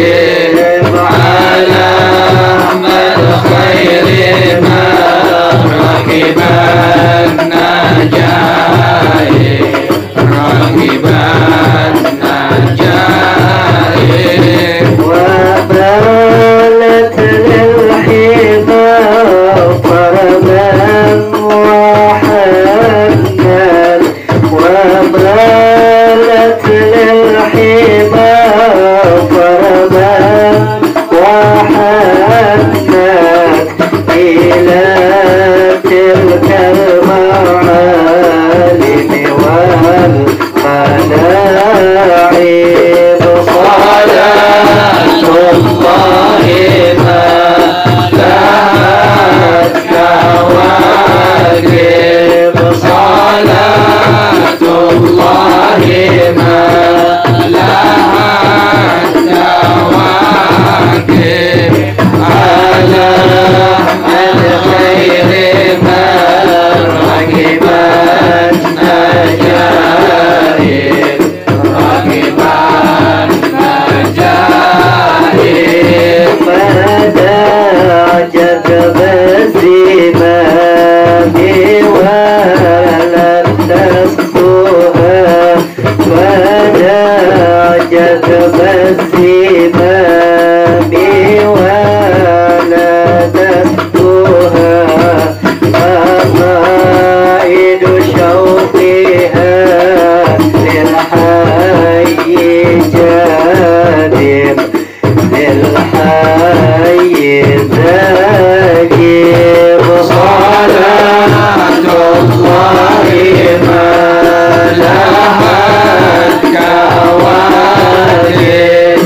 [SPEAKER 1] على أحمد خير ما ركب النجائب ركب النجائب
[SPEAKER 3] وبالت للحبا فرما وحنان وبالت للحبا فرما وحنان إلى تلك المعالم والملاعب
[SPEAKER 1] صلاة الله ما لهت كواكب صلاة الله ما لهت كواكب على الخير ما ركب النجائب ركب النجائب
[SPEAKER 3] ماذا جذب الزمام ولم تسقها ماذا جذب الزمام ولا تسقها فقائد شوقها للحي جاذب للحي ذاكب
[SPEAKER 1] صلاة الله ما لهت كواكب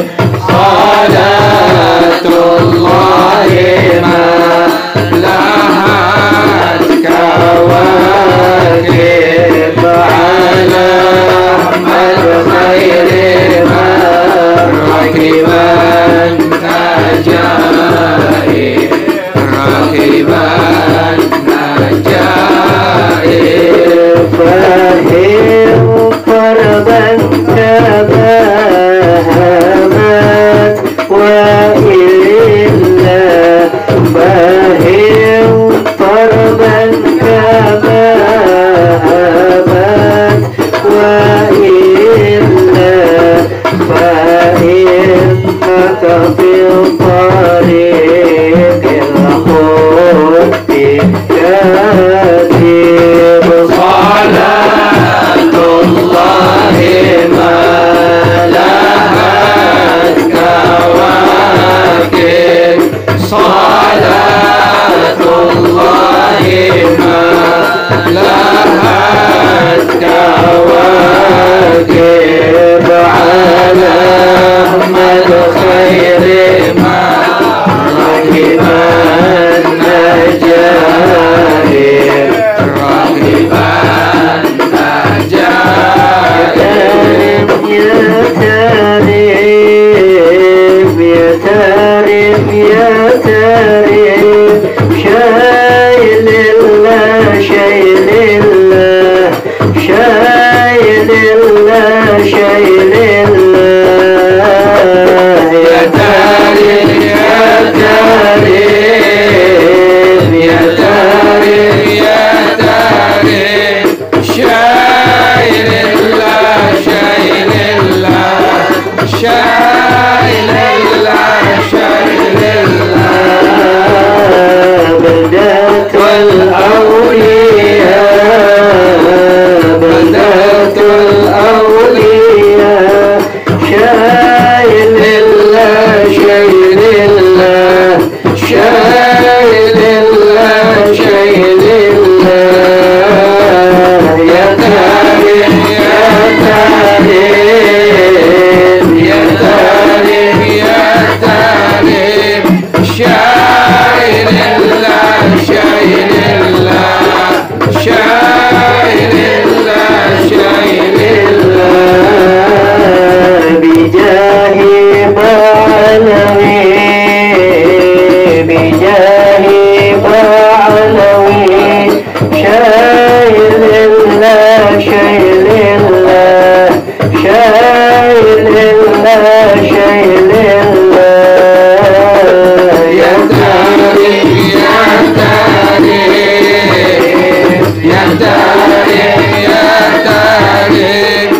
[SPEAKER 3] شايل الله شايل الله شايل الله شايل الله يا تاريخ يا تاريخ يا تاريخ يا تاريخ شايل الله شايل الله شايل الله شايل الله بجاه بعلوي بجاه بعلوي شايل الله شايل الله شايل الله شايل الله يا تاريخ يا تاريخ يا تاريخ يا تاريخ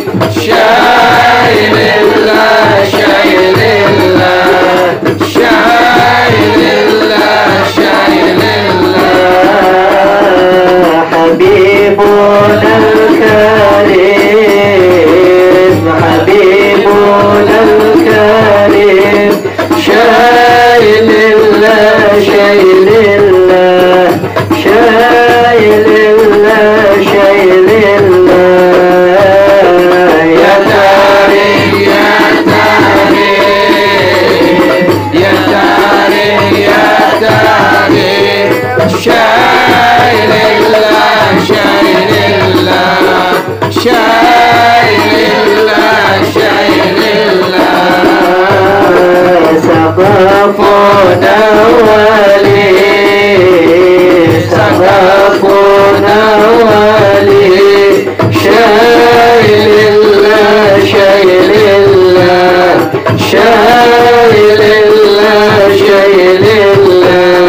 [SPEAKER 3] شايل الله شايل الله شايل الله شايل الله حبيبنا الكريم حبيبنا الكريم شايل الله شايل الله شايل الله شايل الله يا تاريخ يا تاريخ يا تاريخ يا تاريخ شايل الله شايل الله شايل الله شايل الله سقفنا ولي سقفنا ولي شايل الله شايل الله شايل الله شايل الله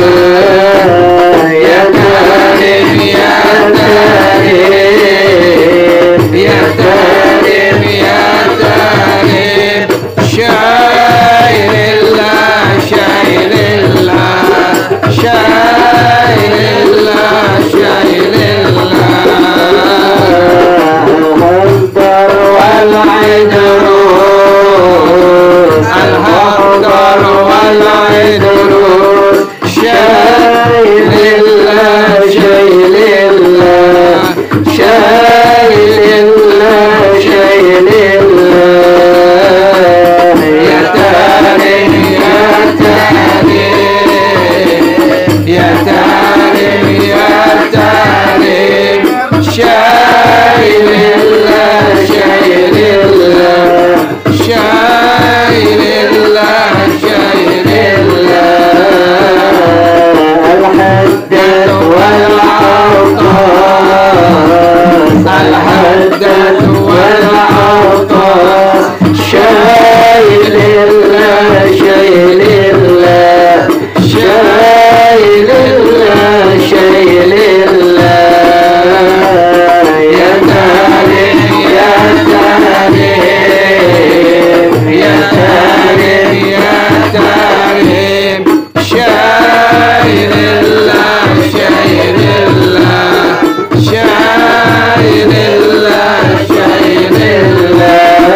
[SPEAKER 3] يا تاريخ يا تاريخ يا تاريخ يا تاريخ شايل الله شايل الله شايل الله شايل الله الهدر والعدروس الهدر والعدروس شايل الله شايل الله شايل الله شايل الله يا تاريخ يا تاريخ يا تاريخ يا تاريخ شايل الله شايل الله شايل الله شايل الله الحدث والعطاس الحدث والعطاس شايل الله شايل الله شايل الله شايل الله يا تاريخ يا تاريخ يا تاريخ يا تاريخ شايل الله شايل الله شايل الله شايل الله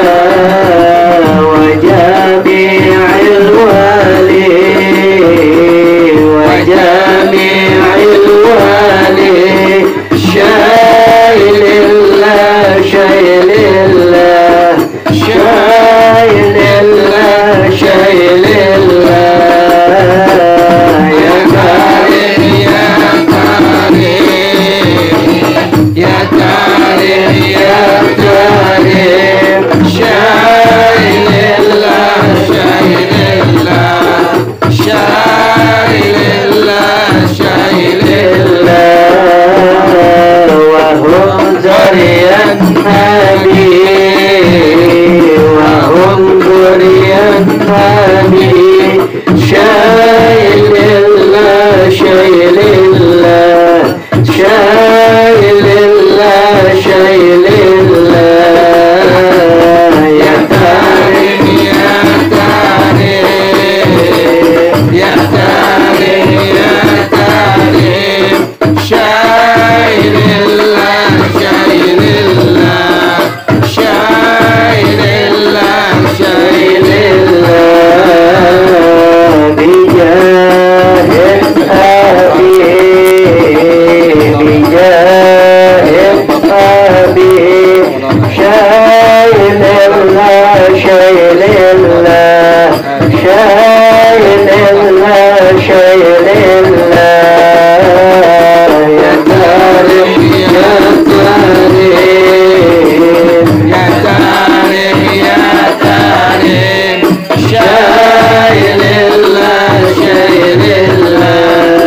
[SPEAKER 3] كريم شايل الله شايل الله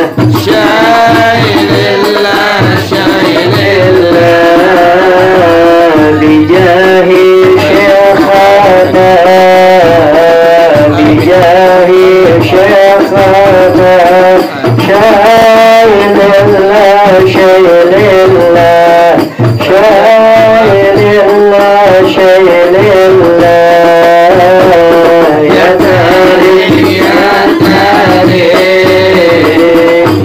[SPEAKER 3] شايل الله شايل الله بجاه شيخنا بجاه شيخنا شايل الله شايل الله شايل الله شايل الله يا تاريخ يا تاريخ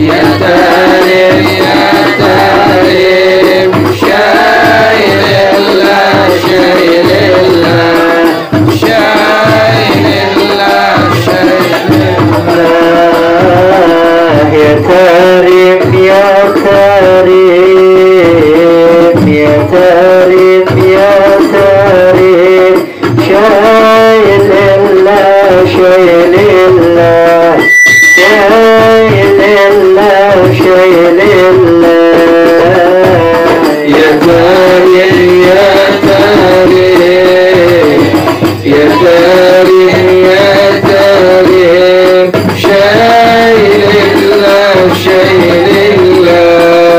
[SPEAKER 3] يا تاريخ يا تاريخ شايل الله شايل الله شايل الله شايل الله يا كريم يا كريم يا كريم يا كريم شايل الله شايل الله شايل الله شايل الله يا كريم يا كريم يا كريم يا كريم شايل الله شايل الله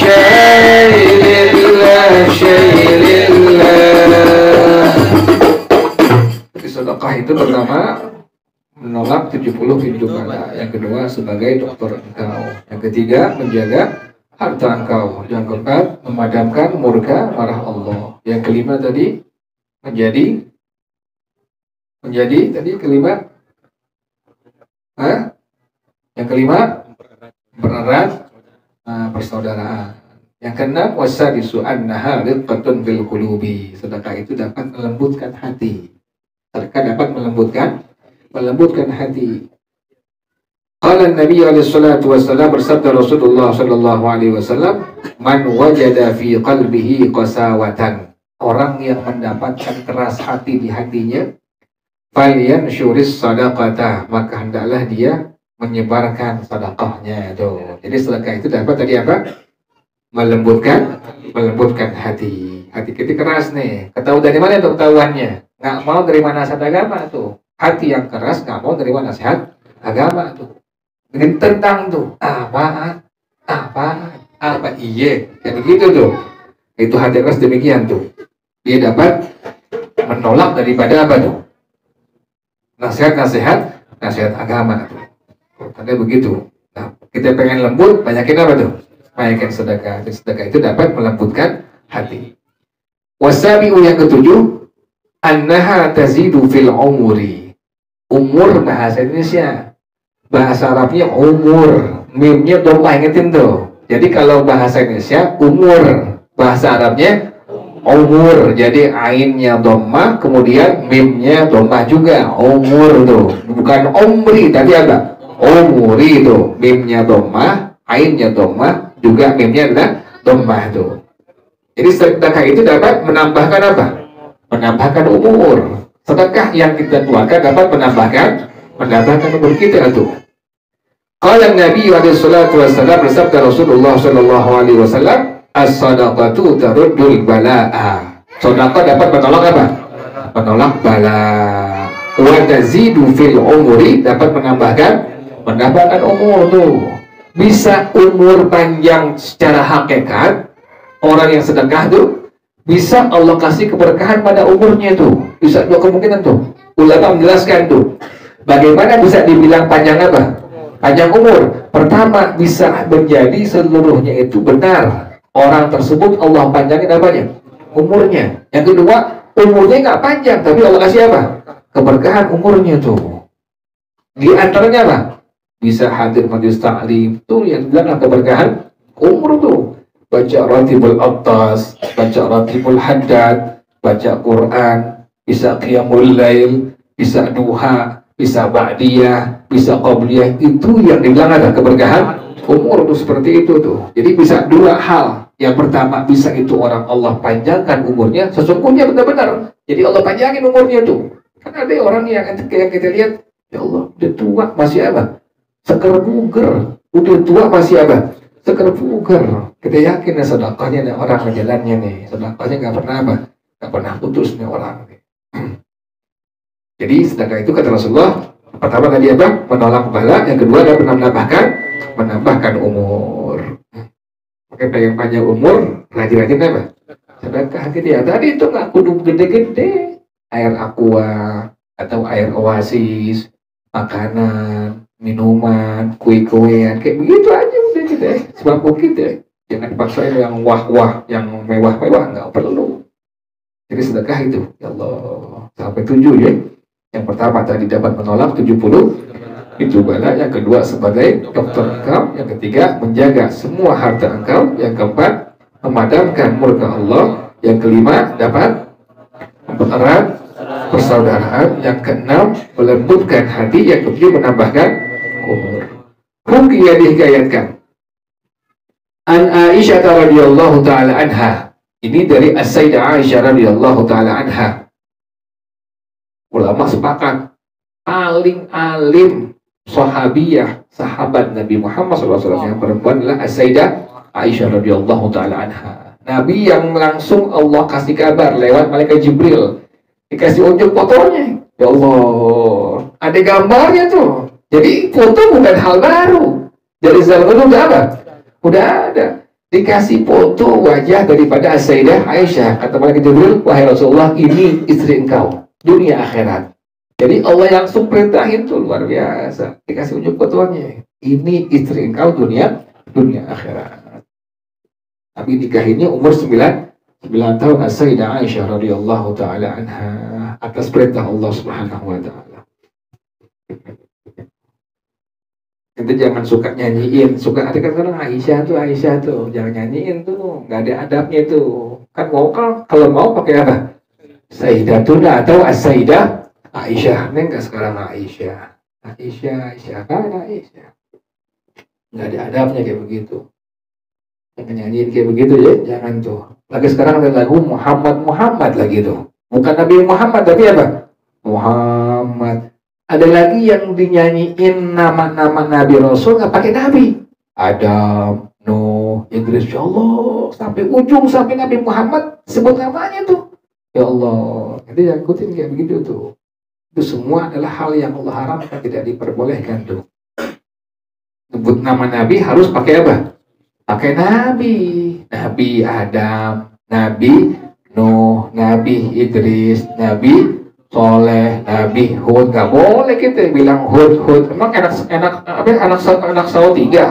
[SPEAKER 3] شايل الله شايل الله.
[SPEAKER 1] Jadi sedekah itu pertama menolak 70 pintu bala, yang kedua sebagai dokter engkau, yang ketiga menjaga harta engkau, yang keempat memadamkan murka marah Allah, yang kelima tadi menjadi tadi kelima, yang kelima bererat persaudaraan, yang keenam wasadisu annaha riqqatun fil qulubi, sedekah itu dapat melembutkan hati, sedekah dapat melembutkan hati. Qala Nabi alaihi salatu wasallam, bersabda Rasulullah sallallahu alaihi wasallam, man wajada fi qalbihi qasawatan, orang yang mendapatkan keras hati di hatinya, falyansyuris sadaqata, maka hendaklah dia menyebarkan sedekahnya itu. Jadi sedekah itu dapat tadi apa? Melembutkan hati. Hati kita keras nih. Ketahui dari mana tuh ketahuannya? Nggak mau terima nasihat agama tuh. Hati yang keras nggak mau terima nasihat agama tuh. Dengan tentang tuh apa iya, kayak begitu tuh. Itu hati keras demikian tuh. Dia dapat menolak daripada apa tuh? Nasihat agama tuh. Tanda begitu. Nah, kita pengen lembut, banyakin apa tuh? Banyakin sedekah. Sedekah itu dapat melembutkan hati. Wasabi'u yang ketujuh, annaha tazidu fil umuri. Umur bahasa Indonesia. Bahasa Arabnya umur. Mimnya domah, ingetin tuh. Jadi kalau bahasa Indonesia umur, bahasa Arabnya umur. Jadi ainnya domah, kemudian mimnya domah juga. Umur tuh. Bukan umri, tapi apa? Umuri itu. Mimnya domah, ainnya domah, juga mimnya adalah domah tuh. Jadi sedekah itu dapat menambahkan apa? Menambahkan umur. Sedekah yang kita keluarkan dapat menambahkan umur kita tuh. Qala Nabi alaihi salatu wasallam, bersabda Rasulullah sallallahu alaihi wasallam, as-sadaqatu taruddul balaa. Sedekah dapat menolak apa? Menolak bala. Wa tazidu fil umuri, dapat menambahkan umur tuh. Bisa umur panjang secara hakikat. Orang yang sedekah tuh bisa Allah kasih keberkahan pada umurnya tuh. Bisa dua kemungkinan tuh. Ulama menjelaskan tuh. Bagaimana bisa dibilang panjang apa? Panjang umur. Pertama, bisa menjadi seluruhnya itu benar. Orang tersebut Allah panjangin apanya? Umurnya. Yang kedua, umurnya nggak panjang, tapi Allah kasih apa? Keberkahan umurnya tuh. Di antaranya apa? Bisa hadir majelis ta'lim tuh yang bilang keberkahan umur tuh. Baca ratibul attas, baca ratibul haddad, baca Quran, bisa qiyamul lail, bisa duha, bisa ba'diyah, bisa qabliyah, itu yang dibilang ada keberkahan umur tuh, seperti itu tuh. Jadi bisa dua hal. Yang pertama, bisa itu orang Allah panjangkan umurnya, sesungguhnya benar-benar. Jadi Allah panjangin umurnya tuh. Kan ada orang yang kita lihat, ya Allah, udah tua masih apa? Seger buger. Udah tua masih apa? Seger buger. Kita yakin ya sedekahnya nih orang jalannya nih. Sedekahnya nggak pernah apa? Nggak pernah putus nih orang nih. Jadi sedekah itu kata Rasulullah, pertama tadi apa? Menolak bala, yang kedua adalah menambahkan umur. Oke, pengen panjang umur, rajin-rajin apa? Sedekah gitu ya. Tadi itu nggak kudu gede-gede. Air aqua atau air oasis, makanan, minuman, kue-kuean, kayak begitu aja udah gitu ya. Sebab gitu ya. Jangan paksain yang wah-wah, yang mewah-mewah, nggak perlu. Jadi sedekah itu, ya Allah, sampai 7 ya. Yang pertama tadi dapat menolak 70 itu bala, yang kedua sebagai dokter engkau, yang ketiga menjaga semua harta engkau, yang keempat memadamkan murka Allah, yang kelima dapat mempererat persaudaraan, yang keenam melembutkan hati, yang ketujuh menambahkan umur. Ruqyah dihikayatkan an Aisyah radhiyallahu taala anha. Ini dari As-Sayyidah Aisyah radhiyallahu taala anha. Ulama sepakat paling alim sahabiyah, sahabat Nabi Muhammad SAW yang perempuan adalah As-Sayyidah Aisyah radhiyallahu taala anha. Nabi yang langsung Allah kasih kabar lewat malaikat Jibril, dikasih unjuk fotonya. Ya Allah, ada gambarnya tuh. Jadi foto bukan hal baru. Dari zaman dulu udah apa? Udah ada. Dikasih foto wajah daripada As-Sayyidah Aisyah. Kata malaikat Jibril, wahai Rasulullah, ini istri engkau dunia akhirat. Jadi Allah yang langsung perintahin tuh, luar biasa. Dikasih unjuk fotonya. Ini istri engkau dunia akhirat. Tapi nikahinnya umur 9 tahun. As-Sayyidah Aisyah radhiyallahu taala anha, atas perintah Allah Subhanahu wa taala. Kita jangan suka nyanyiin, suka ada kan sekarang Aisyah tuh, jangan nyanyiin tuh, nggak ada adabnya tuh. Kan mau kalau mau pakai apa? Sayyidatuna atau As-Sayyidah Aisyah. Ini enggak sekarang Aisyah kan Aisyah. Nggak ada adabnya kayak begitu. Jangan nyanyiin kayak begitu ya, jangan tuh. Lagi sekarang ada lagu Muhammad lagi tuh. Bukan Nabi Muhammad tapi apa? Muhammad. Ada lagi yang dinyanyiin nama-nama Nabi Rasul nggak pakai Nabi. Adam, Nuh, Idris, ya Allah, sampai ujung sampai Nabi Muhammad sebut namanya tuh. Ya Allah, jadi yang ikutin kayak begitu tuh. Itu semua adalah hal yang Allah haramkan, tidak diperbolehkan tuh. Sebut nama Nabi harus pakai apa? Pakai Nabi. Nabi Adam, Nabi Nuh, Nabi Idris, Nabi Soleh, Nabi Hud. Nggak boleh kita bilang Hud. Emang anak sawo 3.